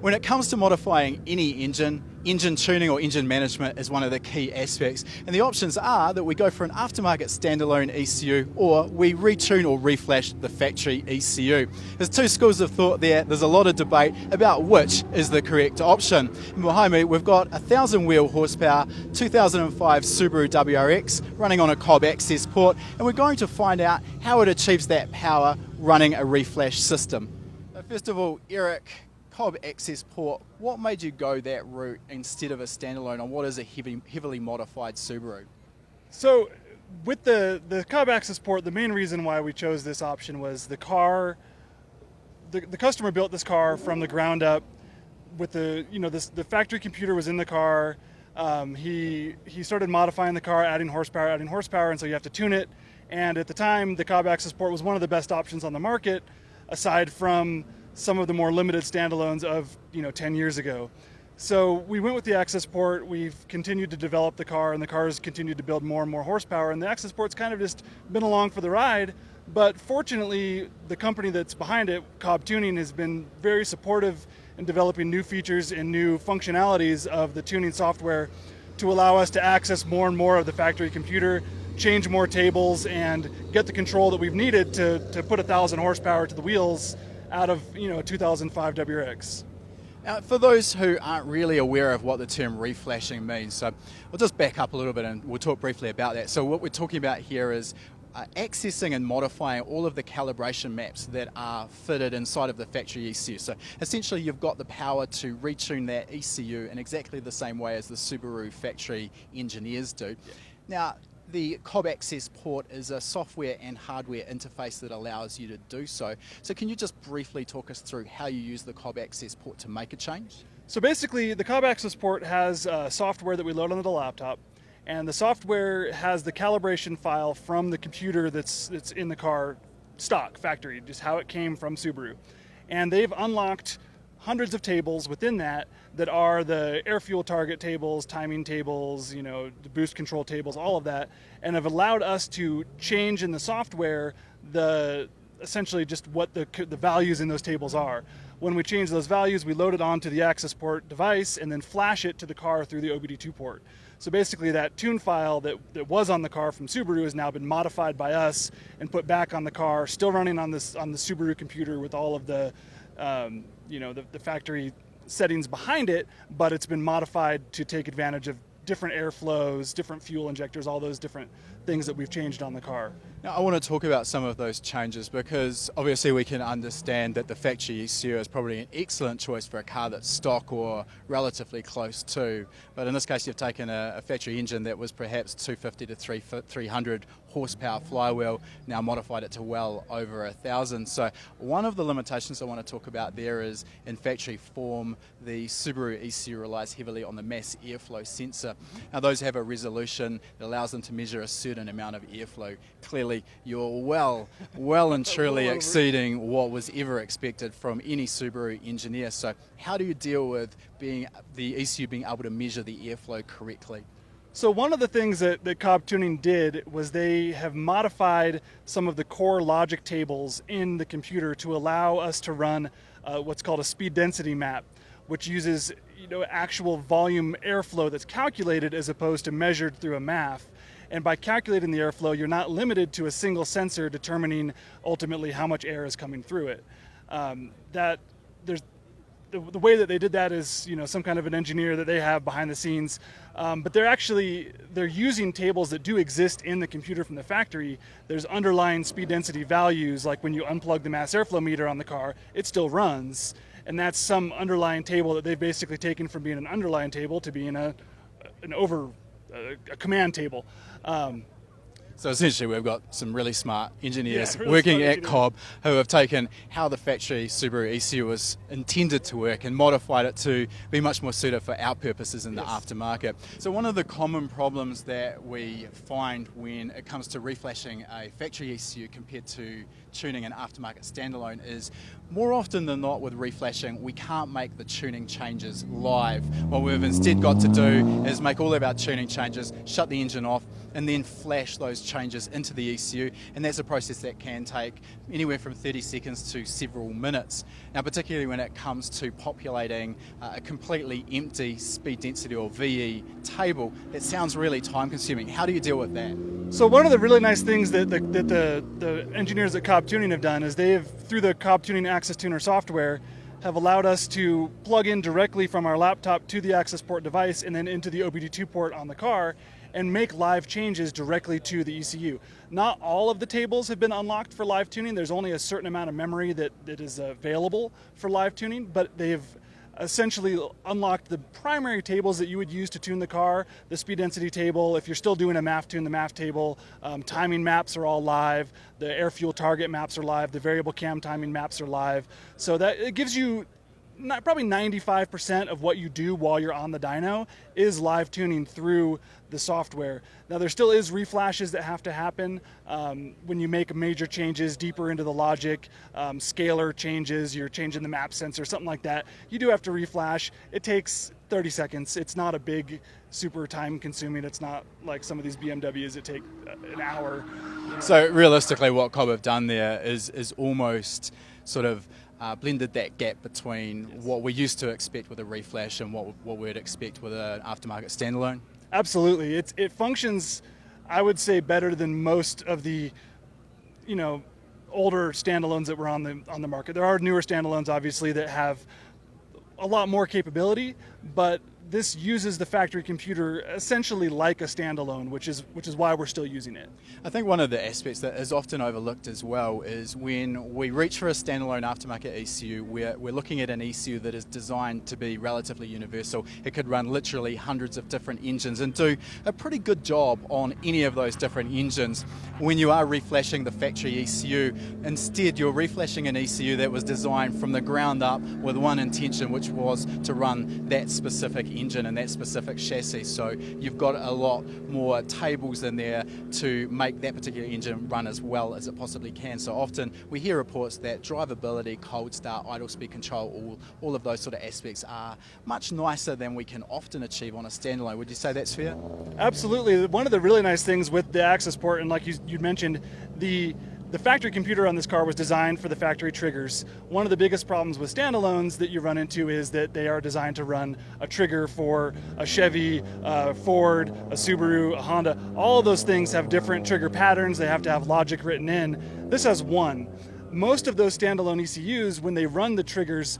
When it comes to modifying any engine, engine tuning or engine management is one of the key aspects, and the options are that we go for an aftermarket standalone ECU or we retune or reflash the factory ECU. There's two schools of thought there. There's a lot of debate about which is the correct option. And behind me we've got a 1000 wheel horsepower 2005 Subaru WRX running on a COBB access port, and we're going to find out how it achieves that power running a reflash system. So first of all, Eric, COBB access port, what made you go that route instead of a standalone on what is a heavily modified Subaru? So with the COBB access port, the main reason why we chose this option was the car, the customer built this car from the ground up with the factory computer was in the car. He started modifying the car, adding horsepower, and so you have to tune it. And at the time, the COBB access port was one of the best options on the market, aside from some of the more limited standalones of 10 years ago. So we went with the access port. We've continued to develop the car, and the cars continued to build more and more horsepower, and the access port's kind of just been along for the ride. But fortunately, the company that's behind it, COBB Tuning, has been very supportive in developing new features and new functionalities of the tuning software to allow us to access more and more of the factory computer, change more tables, and get the control that we've needed to put 1,000 horsepower to the wheels out of a 2005 WRX. Now, for those who aren't really aware of what the term reflashing means, so we'll just back up a little bit and we'll talk briefly about that. So what we're talking about here is accessing and modifying all of the calibration maps that are fitted inside of the factory ECU. So essentially you've got the power to retune that ECU in exactly the same way as the Subaru factory engineers do. Yeah. Now, the COBB access port is a software and hardware interface that allows you to do so. So can you just briefly talk us through how you use the COBB access port to make a change? So basically, the COBB access port has software that we load onto the laptop, and the software has the calibration file from the computer that's in the car, stock, factory, just how it came from Subaru. And they've unlocked hundreds of tables within that are the air fuel target tables, timing tables, the boost control tables, all of that, and have allowed us to change in the software essentially just what the values in those tables are. When we change those values, we load it onto the access port device and then flash it to the car through the OBD2 port. So basically that tune file that was on the car from Subaru has now been modified by us and put back on the car, still running on the Subaru computer with all of the the factory settings behind it, but it's been modified to take advantage of different airflows, different fuel injectors, all those different things that we've changed on the car. Now, I want to talk about some of those changes because obviously we can understand that the factory ECU is probably an excellent choice for a car that's stock or relatively close to, but in this case you've taken a factory engine that was perhaps 250 to 300 horsepower flywheel, now modified it to well over 1,000. So one of the limitations I want to talk about there is in factory form, the Subaru ECU relies heavily on the mass airflow sensor. Now those have a resolution that allows them to measure a certain amount of airflow. Clearly you're well and truly exceeding what was ever expected from any Subaru engineer. So how do you deal with the ECU being able to measure the airflow correctly? So one of the things that COBB Tuning did was they have modified some of the core logic tables in the computer to allow us to run what's called a speed density map, which uses actual volume airflow that's calculated as opposed to measured through a math. And by calculating the airflow, you're not limited to a single sensor determining ultimately how much air is coming through it. The way that they did that is, some kind of an engineer that they have behind the scenes, but they're using tables that do exist in the computer from the factory. There's underlying speed density values, like when you unplug the mass airflow meter on the car, it still runs, and that's some underlying table that they've basically taken from being an underlying table to being a command table. So essentially we've got some really smart engineers working at COBB who have taken how the factory Subaru ECU was intended to work and modified it to be much more suited for our purposes in the aftermarket. So one of the common problems that we find when it comes to reflashing a factory ECU compared to tuning an aftermarket standalone is More often than not with reflashing, we can't make the tuning changes live. What we've instead got to do is make all of our tuning changes, shut the engine off, and then flash those changes into the ECU, and that's a process that can take anywhere from 30 seconds to several minutes. Now, particularly when it comes to populating a completely empty speed density or VE table, it sounds really time consuming. How do you deal with that? So one of the really nice things that the engineers at Cobb Tuning have done is they have, through the Cobb Tuning Access Tuner software, have allowed us to plug in directly from our laptop to the access port device and then into the OBD2 port on the car and make live changes directly to the ECU. Not all of the tables have been unlocked for live tuning. There's only a certain amount of memory that is available for live tuning, but they've essentially unlocked the primary tables that you would use to tune the car. The speed density table, if you're still doing a MAF tune, the MAF table, timing maps are all live, the air fuel target maps are live, the variable cam timing maps are live. So that it gives you probably 95% of what you do while you're on the dyno is live tuning through the software. Now there still is reflashes that have to happen when you make major changes deeper into the logic, scalar changes, you're changing the map sensor, something like that. You do have to reflash. It takes 30 seconds. It's not a big, super time consuming. It's not like some of these BMWs that take an hour. So realistically what Cobb have done there is almost sort of blended that gap between what we used to expect with a reflash and what we'd expect with an aftermarket standalone. Absolutely, it functions, I would say, better than most of the, older standalones that were on the market. There are newer standalones, obviously, that have a lot more capability, but this uses the factory computer essentially like a standalone, which is why we're still using it. I think one of the aspects that is often overlooked as well is when we reach for a standalone aftermarket ECU, we're looking at an ECU that is designed to be relatively universal. It could run literally hundreds of different engines and do a pretty good job on any of those different engines. When you are reflashing the factory ECU, instead you're reflashing an ECU that was designed from the ground up with one intention, which was to run that specific engine and that specific chassis. So you've got a lot more tables in there to make that particular engine run as well as it possibly can. So often we hear reports that drivability, cold start, idle speed control, all of those sort of aspects are much nicer than we can often achieve on a standalone. Would you say that's fair? Absolutely. One of the really nice things with the access port, and like you mentioned, the factory computer on this car was designed for the factory triggers. One of the biggest problems with standalones that you run into is that they are designed to run a trigger for a Chevy, a Ford, a Subaru, a Honda. All of those things have different trigger patterns. They have to have logic written in. This has one. Most of those standalone ECUs, when they run the triggers,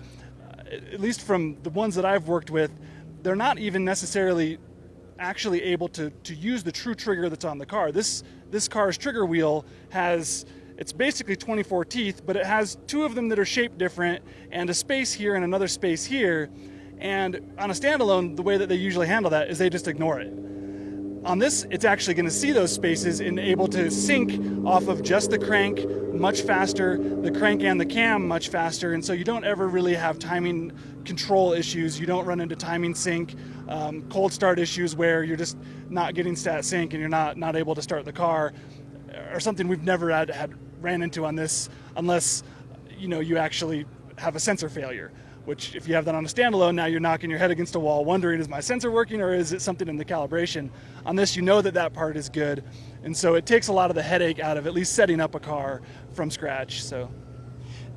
at least from the ones that I've worked with, they're not even necessarily actually able to use the true trigger that's on the car. This car's trigger wheel it's basically 24 teeth, but it has two of them that are shaped different and a space here and another space here. And on a standalone, the way that they usually handle that is they just ignore it. On this, it's actually going to see those spaces and able to sync off of just the crank much faster, the crank and the cam much faster, and so you don't ever really have timing control issues. You don't run into timing sync, cold start issues where you're just not getting stat sync and you're not able to start the car, or something we've never ran into on this, unless you actually have a sensor failure. Which, if you have that on a standalone, now you're knocking your head against a wall wondering, is my sensor working or is it something in the calibration? On this, you know that part is good, and so it takes a lot of the headache out of at least setting up a car from scratch. So,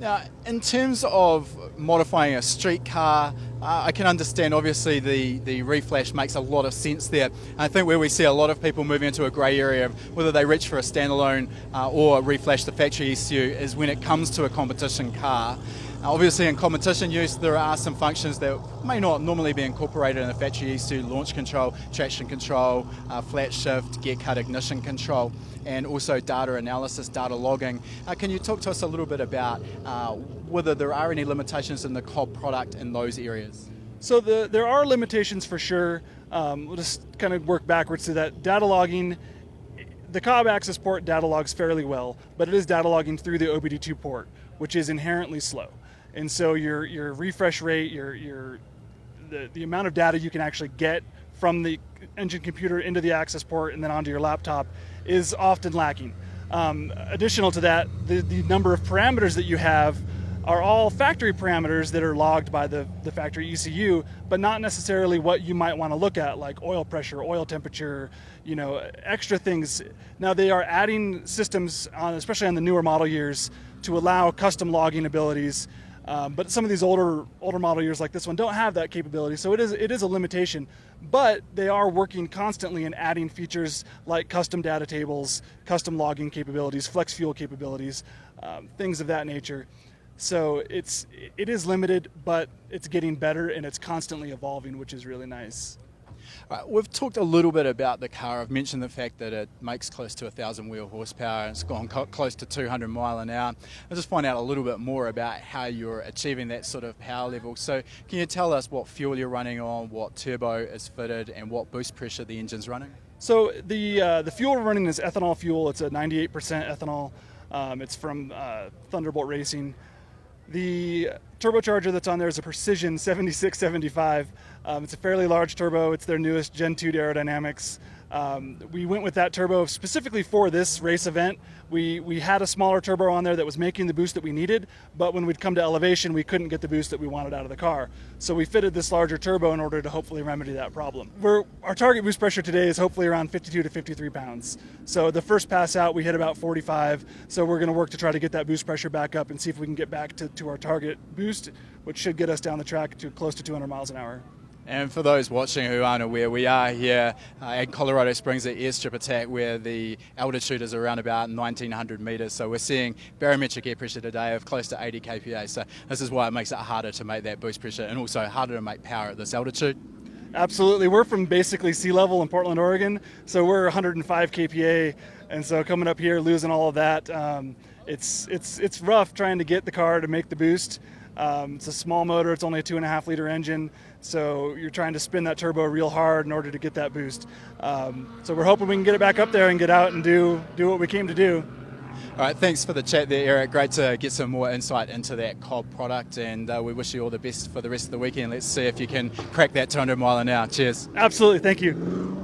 now, in terms of modifying a street car, I can understand obviously the reflash makes a lot of sense there. I think where we see a lot of people moving into a grey area of whether they reach for a standalone or reflash the factory ECU is when it comes to a competition car. Obviously in competition use there are some functions that may not normally be incorporated in the factory ECU: launch control, traction control, flat shift, gear cut ignition control, and also data analysis, data logging. Can you talk to us a little bit about whether there are any limitations in the Cobb product in those areas? So there are limitations for sure. We'll just kind of work backwards to that. Data logging, the Cobb access port data logs fairly well, but it is data logging through the OBD2 port, which is inherently slow. And so your refresh rate, the amount of data you can actually get from the engine computer into the access port and then onto your laptop is often lacking. Additional to that, the number of parameters that you have are all factory parameters that are logged by the factory ECU, but not necessarily what you might want to look at, like oil pressure, oil temperature, extra things. Now they are adding systems, especially on the newer model years, to allow custom logging abilities. But some of these older model years like this one don't have that capability, so it is a limitation. But they are working constantly in adding features like custom data tables, custom logging capabilities, flex fuel capabilities, things of that nature. So it is limited, but it's getting better and it's constantly evolving, which is really nice. Right, we've talked a little bit about the car. I've mentioned the fact that it makes close to 1,000 wheel horsepower and it's gone close to 200 mile an hour. I'll just find out a little bit more about how you're achieving that sort of power level. So can you tell us what fuel you're running on, what turbo is fitted, and what boost pressure the engine's running? So the fuel we're running is ethanol fuel. It's a 98% ethanol. It's from Thunderbolt Racing. The turbocharger that's on there is a Precision 7675. It's a fairly large turbo. It's their newest Gen 2 aerodynamics. We went with that turbo specifically for this race event. We had a smaller turbo on there that was making the boost that we needed, but when we'd come to elevation, we couldn't get the boost that we wanted out of the car. So we fitted this larger turbo in order to hopefully remedy that problem. Our target boost pressure today is hopefully around 52 to 53 pounds. So the first pass out, we hit about 45. So we're going to work to try to get that boost pressure back up and see if we can get back to our target boost, which should get us down the track to close to 200 miles an hour. And for those watching who aren't aware, we are here at Colorado Springs at Airstrip Attack, where the altitude is around about 1,900 metres. So we're seeing barometric air pressure today of close to 80 kPa. So this is why it makes it harder to make that boost pressure and also harder to make power at this altitude. Absolutely. We're from basically sea level in Portland, Oregon. So we're 105 kPa. And so coming up here, losing all of that, it's rough trying to get the car to make the boost. It's a small motor. It's only a 2.5 liter engine. So you're trying to spin that turbo real hard in order to get that boost. So we're hoping we can get it back up there and get out and do what we came to do. All right, thanks for the chat there, Eric. Great to get some more insight into that COBB product, and we wish you all the best for the rest of the weekend. Let's see if you can crack that 200 mile an hour. Cheers. Absolutely. Thank you.